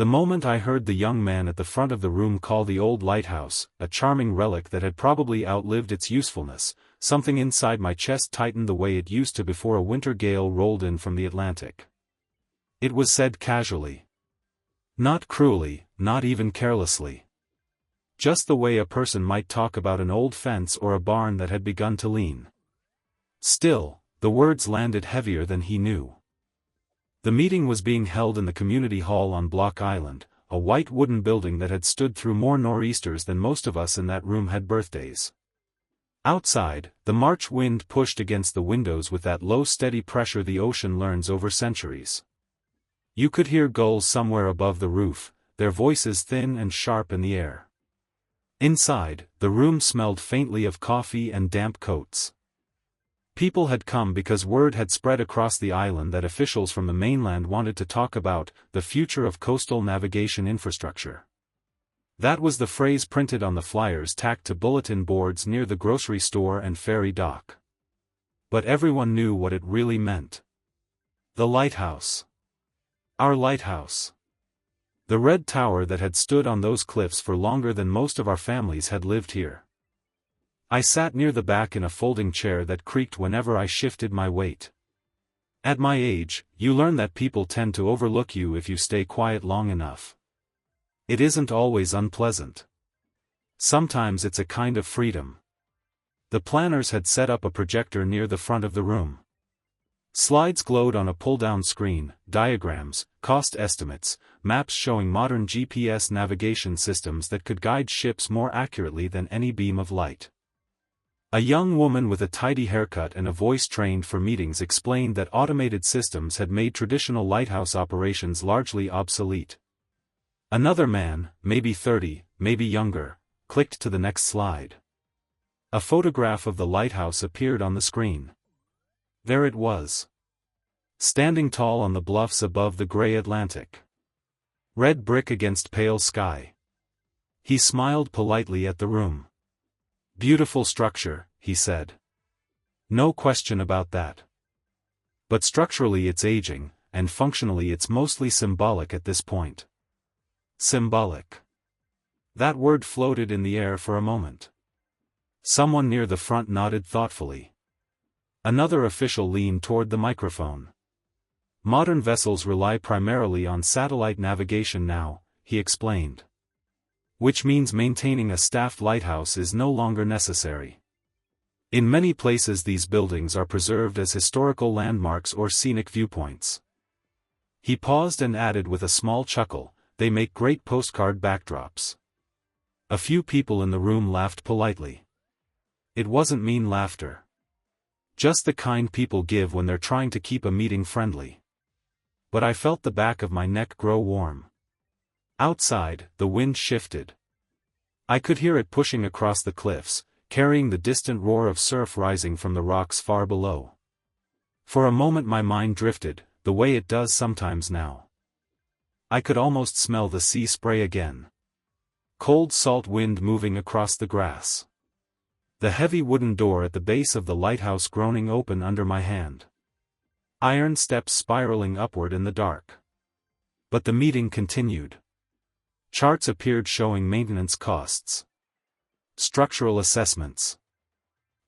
The moment I heard the young man at the front of the room call the old lighthouse a charming relic that had probably outlived its usefulness, something inside my chest tightened the way it used to before a winter gale rolled in from the Atlantic. It was said casually. Not cruelly, not even carelessly. Just the way a person might talk about an old fence or a barn that had begun to lean. Still, the words landed heavier than he knew. The meeting was being held in the community hall on Block Island, a white wooden building that had stood through more nor'easters than most of us in that room had birthdays. Outside, the March wind pushed against the windows with that low steady pressure the ocean learns over centuries. You could hear gulls somewhere above the roof, their voices thin and sharp in the air. Inside, the room smelled faintly of coffee and damp coats. People had come because word had spread across the island that officials from the mainland wanted to talk about the future of coastal navigation infrastructure. That was the phrase printed on the flyers tacked to bulletin boards near the grocery store and ferry dock. But everyone knew what it really meant. The lighthouse. Our lighthouse. The red tower that had stood on those cliffs for longer than most of our families had lived here. I sat near the back in a folding chair that creaked whenever I shifted my weight. At my age, you learn that people tend to overlook you if you stay quiet long enough. It isn't always unpleasant. Sometimes it's a kind of freedom. The planners had set up a projector near the front of the room. Slides glowed on a pull-down screen, diagrams, cost estimates, maps showing modern GPS navigation systems that could guide ships more accurately than any beam of light. A young woman with a tidy haircut and a voice trained for meetings explained that automated systems had made traditional lighthouse operations largely obsolete. Another man, maybe 30, maybe younger, clicked to the next slide. A photograph of the lighthouse appeared on the screen. There it was. Standing tall on the bluffs above the gray Atlantic. Red brick against pale sky. He smiled politely at the room. Beautiful structure, he said. No question about that. But structurally it's aging, and functionally it's mostly symbolic at this point. Symbolic. That word floated in the air for a moment. Someone near the front nodded thoughtfully. Another official leaned toward the microphone. Modern vessels rely primarily on satellite navigation now, he explained. Which means maintaining a staffed lighthouse is no longer necessary. In many places these buildings are preserved as historical landmarks or scenic viewpoints. He paused and added with a small chuckle, they make great postcard backdrops. A few people in the room laughed politely. It wasn't mean laughter. Just the kind people give when they're trying to keep a meeting friendly. But I felt the back of my neck grow warm. Outside, the wind shifted. I could hear it pushing across the cliffs, carrying the distant roar of surf rising from the rocks far below. For a moment my mind drifted, the way it does sometimes now. I could almost smell the sea spray again. Cold salt wind moving across the grass. The heavy wooden door at the base of the lighthouse groaning open under my hand. Iron steps spiraling upward in the dark. But the meeting continued. Charts appeared showing maintenance costs. Structural assessments.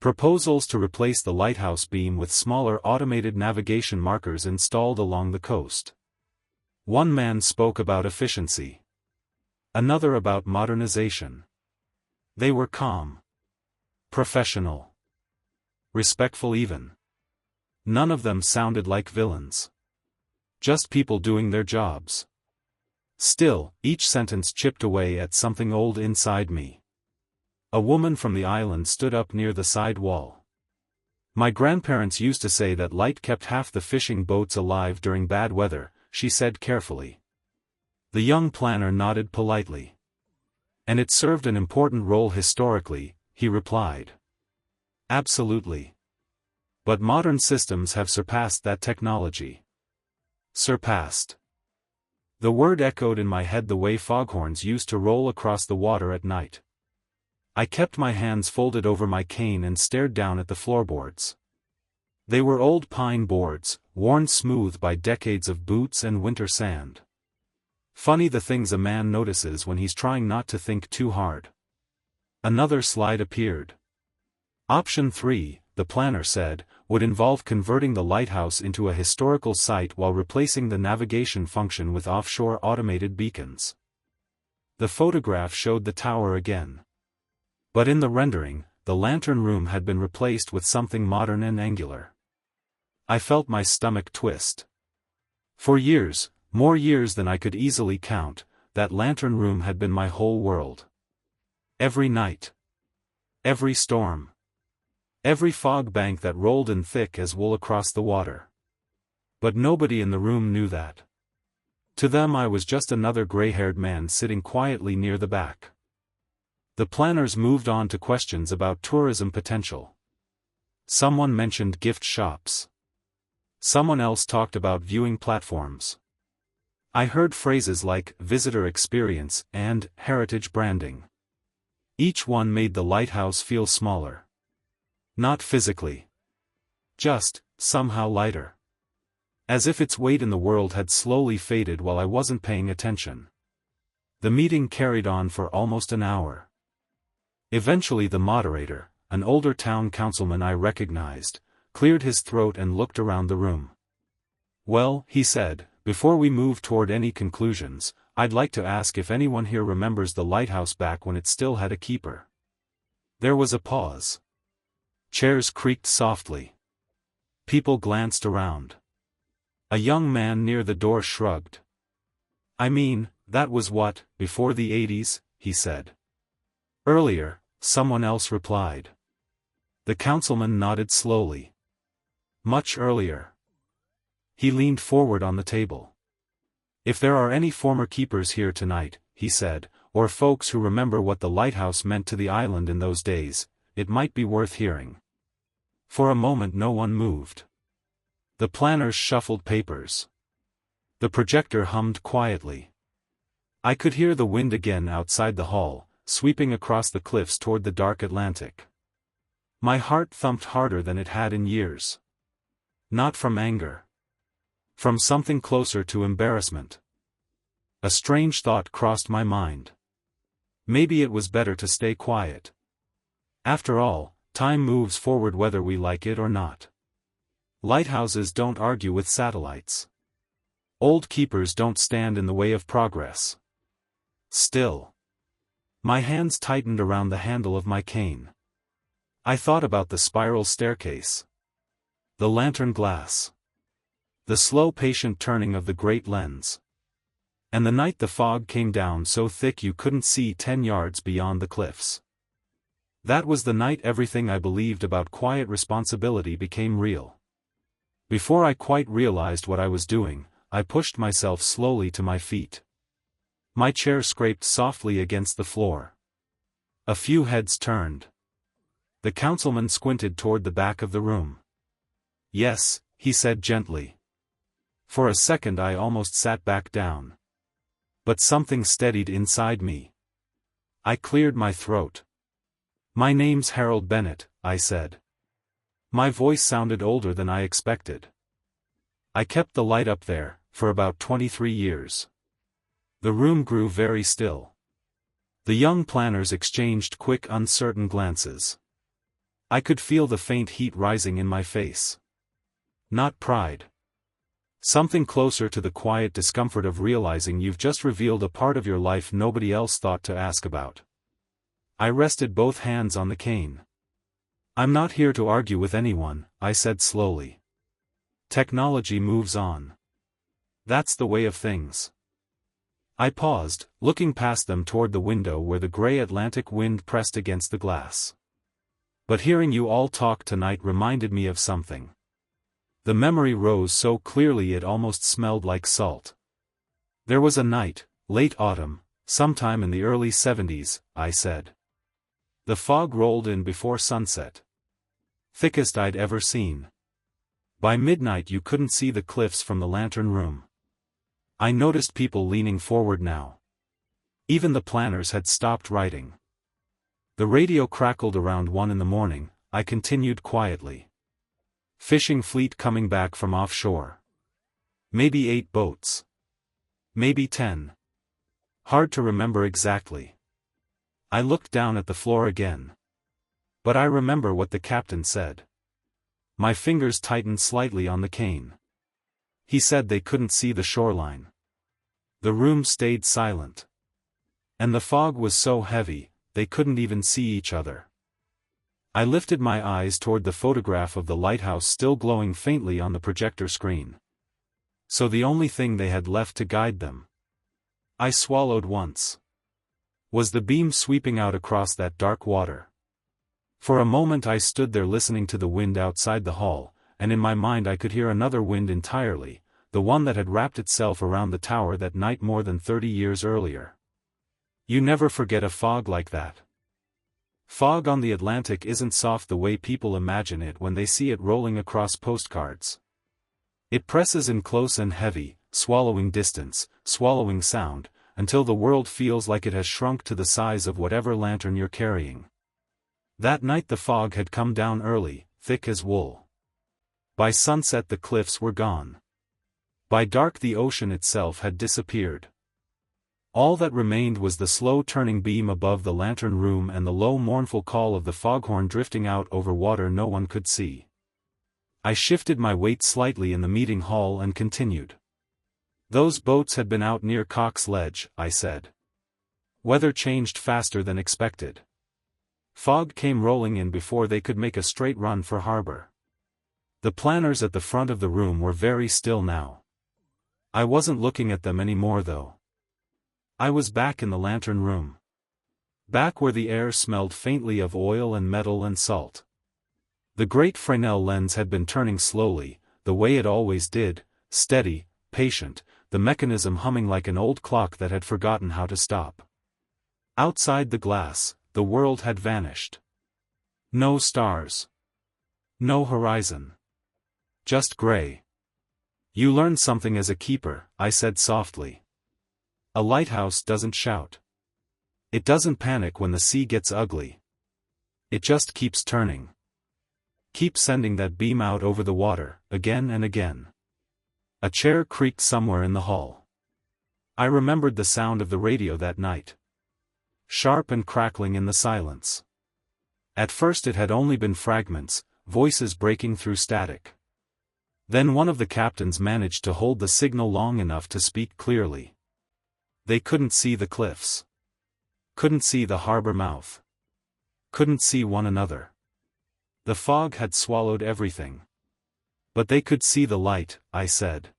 Proposals to replace the lighthouse beam with smaller automated navigation markers installed along the coast. One man spoke about efficiency. Another about modernization. They were calm. Professional. Respectful even. None of them sounded like villains. Just people doing their jobs. Still, each sentence chipped away at something old inside me. A woman from the island stood up near the side wall. My grandparents used to say that light kept half the fishing boats alive during bad weather, she said carefully. The young planner nodded politely. And it served an important role historically, he replied. Absolutely. But modern systems have surpassed that technology. Surpassed. The word echoed in my head the way foghorns used to roll across the water at night. I kept my hands folded over my cane and stared down at the floorboards. They were old pine boards, worn smooth by decades of boots and winter sand. Funny the things a man notices when he's trying not to think too hard. Another slide appeared. Option 3, the planner said, would involve converting the lighthouse into a historical site while replacing the navigation function with offshore automated beacons. The photograph showed the tower again. But in the rendering, the lantern room had been replaced with something modern and angular. I felt my stomach twist. For years, more years than I could easily count, that lantern room had been my whole world. Every night. Every storm. Every fog bank that rolled in thick as wool across the water. But nobody in the room knew that. To them I was just another gray-haired man sitting quietly near the back. The planners moved on to questions about tourism potential. Someone mentioned gift shops. Someone else talked about viewing platforms. I heard phrases like visitor experience and heritage branding. Each one made the lighthouse feel smaller. Not physically. Just, somehow lighter. As if its weight in the world had slowly faded while I wasn't paying attention. The meeting carried on for almost an hour. Eventually the moderator, an older town councilman I recognized, cleared his throat and looked around the room. "Well," he said, "before we move toward any conclusions, I'd like to ask if anyone here remembers the lighthouse back when it still had a keeper." There was a pause. Chairs creaked softly. People glanced around. A young man near the door shrugged. "I mean, that was what, before the 80s, he said." "Earlier," someone else replied. The councilman nodded slowly. "Much earlier." He leaned forward on the table. "If there are any former keepers here tonight," he said, "or folks who remember what the lighthouse meant to the island in those days, it might be worth hearing." For a moment no one moved. The planners shuffled papers. The projector hummed quietly. I could hear the wind again outside the hall, sweeping across the cliffs toward the dark Atlantic. My heart thumped harder than it had in years. Not from anger. From something closer to embarrassment. A strange thought crossed my mind. Maybe it was better to stay quiet. After all, time moves forward whether we like it or not. Lighthouses don't argue with satellites. Old keepers don't stand in the way of progress. Still. My hands tightened around the handle of my cane. I thought about the spiral staircase. The lantern glass. The slow patient turning of the great lens. And the night the fog came down so thick you couldn't see 10 yards beyond the cliffs. That was the night everything I believed about quiet responsibility became real. Before I quite realized what I was doing, I pushed myself slowly to my feet. My chair scraped softly against the floor. A few heads turned. The councilman squinted toward the back of the room. "Yes," he said gently. For a second I almost sat back down. But something steadied inside me. I cleared my throat. "My name's Harold Bennett," I said. My voice sounded older than I expected. I kept the light up there, for about 23 years. The room grew very still. The young planners exchanged quick, uncertain glances. I could feel the faint heat rising in my face. Not pride. Something closer to the quiet discomfort of realizing you've just revealed a part of your life nobody else thought to ask about. I rested both hands on the cane. "I'm not here to argue with anyone," I said slowly. "Technology moves on. That's the way of things." I paused, looking past them toward the window where the gray Atlantic wind pressed against the glass. "But hearing you all talk tonight reminded me of something." The memory rose so clearly it almost smelled like salt. "There was a night, late autumn, sometime in the early 70s, I said. The fog rolled in before sunset. Thickest I'd ever seen. By midnight you couldn't see the cliffs from the lantern room. I noticed people leaning forward now. Even the planners had stopped writing. The radio crackled around 1 in the morning, I continued quietly. Fishing fleet coming back from offshore. Maybe 8 boats. Maybe 10. Hard to remember exactly. I looked down at the floor again. But I remember what the captain said. My fingers tightened slightly on the cane. He said they couldn't see the shoreline. The room stayed silent. And the fog was so heavy, they couldn't even see each other. I lifted my eyes toward the photograph of the lighthouse still glowing faintly on the projector screen. So the only thing they had left to guide them. I swallowed once. Was the beam sweeping out across that dark water? For a moment I stood there listening to the wind outside the hall, and in my mind I could hear another wind entirely, the one that had wrapped itself around the tower that night more than 30 years earlier. You never forget a fog like that. Fog on the Atlantic isn't soft the way people imagine it when they see it rolling across postcards. It presses in close and heavy, swallowing distance, swallowing sound, until the world feels like it has shrunk to the size of whatever lantern you're carrying. That night the fog had come down early, thick as wool. By sunset the cliffs were gone. By dark the ocean itself had disappeared. All that remained was the slow turning beam above the lantern room and the low mournful call of the foghorn drifting out over water no one could see. I shifted my weight slightly in the meeting hall and continued. Those boats had been out near Cox's Ledge, I said. Weather changed faster than expected. Fog came rolling in before they could make a straight run for harbor. The planners at the front of the room were very still now. I wasn't looking at them anymore though. I was back in the lantern room. Back where the air smelled faintly of oil and metal and salt. The great Fresnel lens had been turning slowly, the way it always did, steady, patient, the mechanism humming like an old clock that had forgotten how to stop. Outside the glass, the world had vanished. No stars. No horizon. Just gray. You learned something as a keeper, I said softly. A lighthouse doesn't shout. It doesn't panic when the sea gets ugly. It just keeps turning. Keeps sending that beam out over the water, again and again. A chair creaked somewhere in the hall. I remembered the sound of the radio that night. Sharp and crackling in the silence. At first it had only been fragments, voices breaking through static. Then one of the captains managed to hold the signal long enough to speak clearly. They couldn't see the cliffs. Couldn't see the harbor mouth. Couldn't see one another. The fog had swallowed everything. But they could see the light, I said.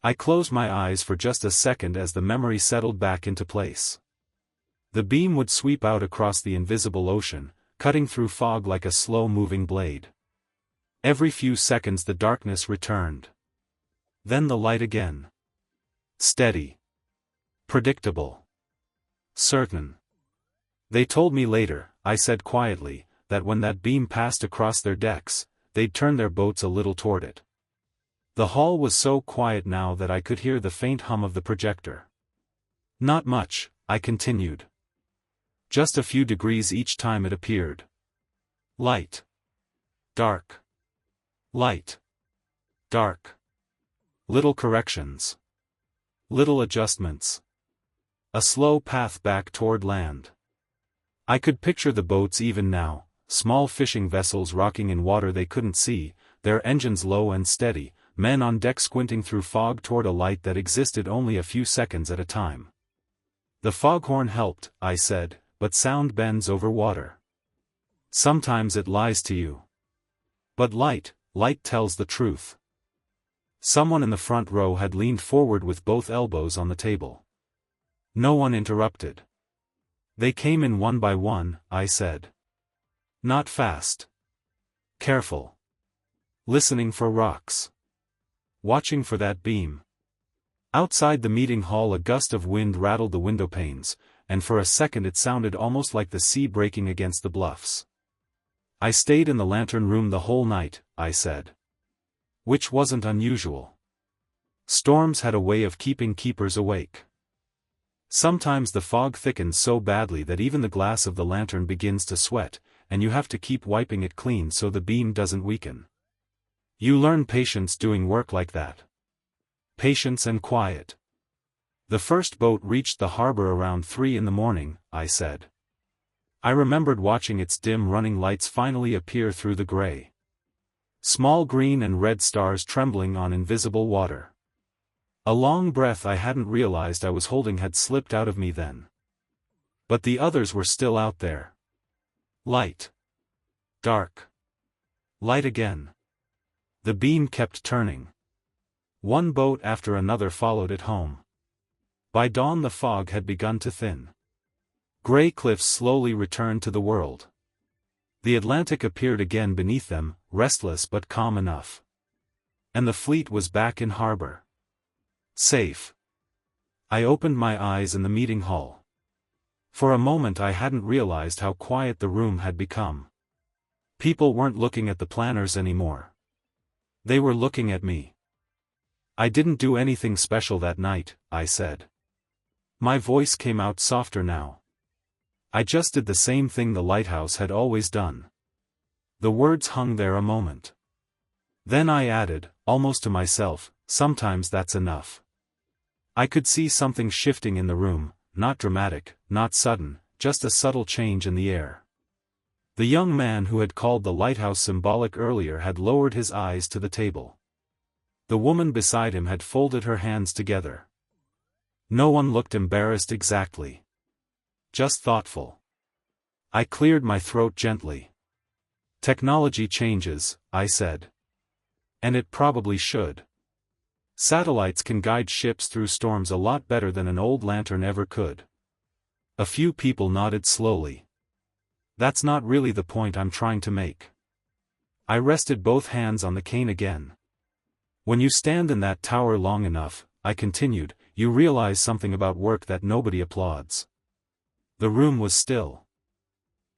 I closed my eyes for just a second as the memory settled back into place. The beam would sweep out across the invisible ocean, cutting through fog like a slow-moving blade. Every few seconds the darkness returned. Then the light again. Steady. Predictable. Certain. They told me later, I said quietly, that when that beam passed across their decks, they'd turn their boats a little toward it. The hall was so quiet now that I could hear the faint hum of the projector. Not much, I continued. Just a few degrees each time it appeared. Light. Dark. Light. Dark. Little corrections. Little adjustments. A slow path back toward land. I could picture the boats even now, small fishing vessels rocking in water they couldn't see, their engines low and steady, men on deck squinting through fog toward a light that existed only a few seconds at a time. The foghorn helped, I said, but sound bends over water. Sometimes it lies to you. But light tells the truth. Someone in the front row had leaned forward with both elbows on the table. No one interrupted. They came in one by one, I said. Not fast. Careful. Listening for rocks. Watching for that beam. Outside the meeting hall a gust of wind rattled the window panes, and for a second it sounded almost like the sea breaking against the bluffs. I stayed in the lantern room the whole night, I said. Which wasn't unusual. Storms had a way of keeping keepers awake. Sometimes the fog thickens so badly that even the glass of the lantern begins to sweat, and you have to keep wiping it clean so the beam doesn't weaken. You learn patience doing work like that. Patience and quiet. The first boat reached the harbor around 3 in the morning, I said. I remembered watching its dim running lights finally appear through the gray. Small green and red stars trembling on invisible water. A long breath I hadn't realized I was holding had slipped out of me then. But the others were still out there. Light. Dark. Light again. The beam kept turning. One boat after another followed it home. By dawn the fog had begun to thin. Gray cliffs slowly returned to the world. The Atlantic appeared again beneath them, restless but calm enough. And the fleet was back in harbor. Safe. I opened my eyes in the meeting hall. For a moment I hadn't realized how quiet the room had become. People weren't looking at the planners anymore. They were looking at me. I didn't do anything special that night, I said. My voice came out softer now. I just did the same thing the lighthouse had always done. The words hung there a moment. Then I added, almost to myself, sometimes that's enough. I could see something shifting in the room, not dramatic, not sudden, just a subtle change in the air. The young man who had called the lighthouse symbolic earlier had lowered his eyes to the table. The woman beside him had folded her hands together. No one looked embarrassed exactly. Just thoughtful. I cleared my throat gently. Technology changes, I said. And it probably should. Satellites can guide ships through storms a lot better than an old lantern ever could. A few people nodded slowly. That's not really the point I'm trying to make. I rested both hands on the cane again. When you stand in that tower long enough, I continued, you realize something about work that nobody applauds. The room was still.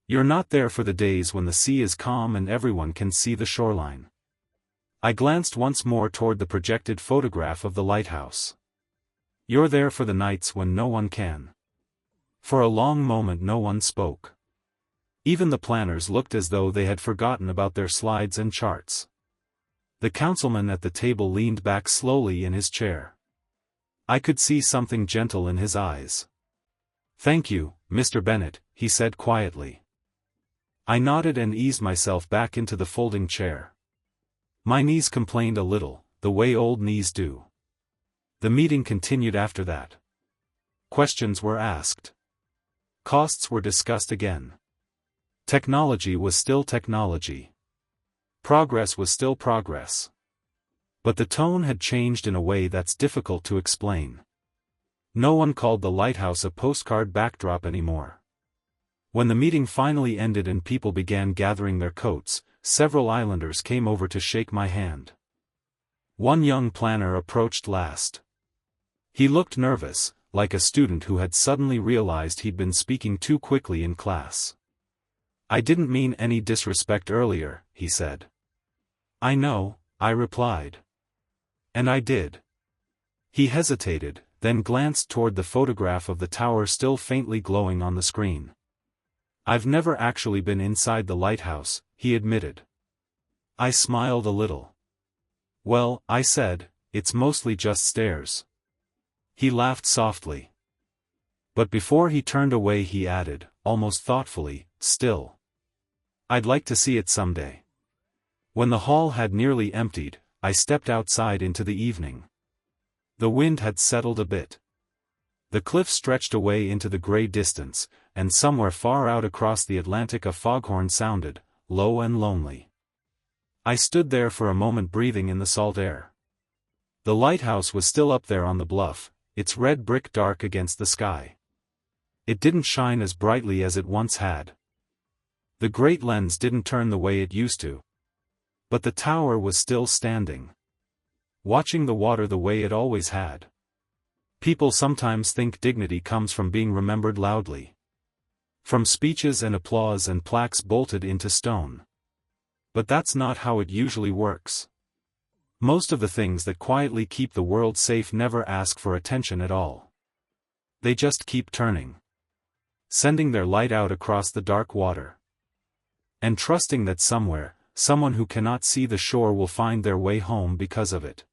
You're not there for the days when the sea is calm and everyone can see the shoreline. I glanced once more toward the projected photograph of the lighthouse. You're there for the nights when no one can. For a long moment no one spoke. Even the planners looked as though they had forgotten about their slides and charts. The councilman at the table leaned back slowly in his chair. I could see something gentle in his eyes. Thank you, Mr. Bennett, he said quietly. I nodded and eased myself back into the folding chair. My knees complained a little, the way old knees do. The meeting continued after that. Questions were asked. Costs were discussed again. Technology was still technology. Progress was still progress. But the tone had changed in a way that's difficult to explain. No one called the lighthouse a postcard backdrop anymore. When the meeting finally ended and people began gathering their coats, several islanders came over to shake my hand. One young planner approached last. He looked nervous, like a student who had suddenly realized he'd been speaking too quickly in class. I didn't mean any disrespect earlier, he said. I know, I replied. And I did. He hesitated, then glanced toward the photograph of the tower still faintly glowing on the screen. I've never actually been inside the lighthouse, he admitted. I smiled a little. Well, I said, it's mostly just stairs. He laughed softly. But before he turned away he added, almost thoughtfully, still. I'd like to see it someday. When the hall had nearly emptied, I stepped outside into the evening. The wind had settled a bit. The cliff stretched away into the gray distance, and somewhere far out across the Atlantic a foghorn sounded, low and lonely. I stood there for a moment breathing in the salt air. The lighthouse was still up there on the bluff, its red brick dark against the sky. It didn't shine as brightly as it once had. The great lens didn't turn the way it used to. But the tower was still standing. Watching the water the way it always had. People sometimes think dignity comes from being remembered loudly. From speeches and applause and plaques bolted into stone. But that's not how it usually works. Most of the things that quietly keep the world safe never ask for attention at all. They just keep turning. Sending their light out across the dark water. And trusting that somewhere, someone who cannot see the shore will find their way home because of it.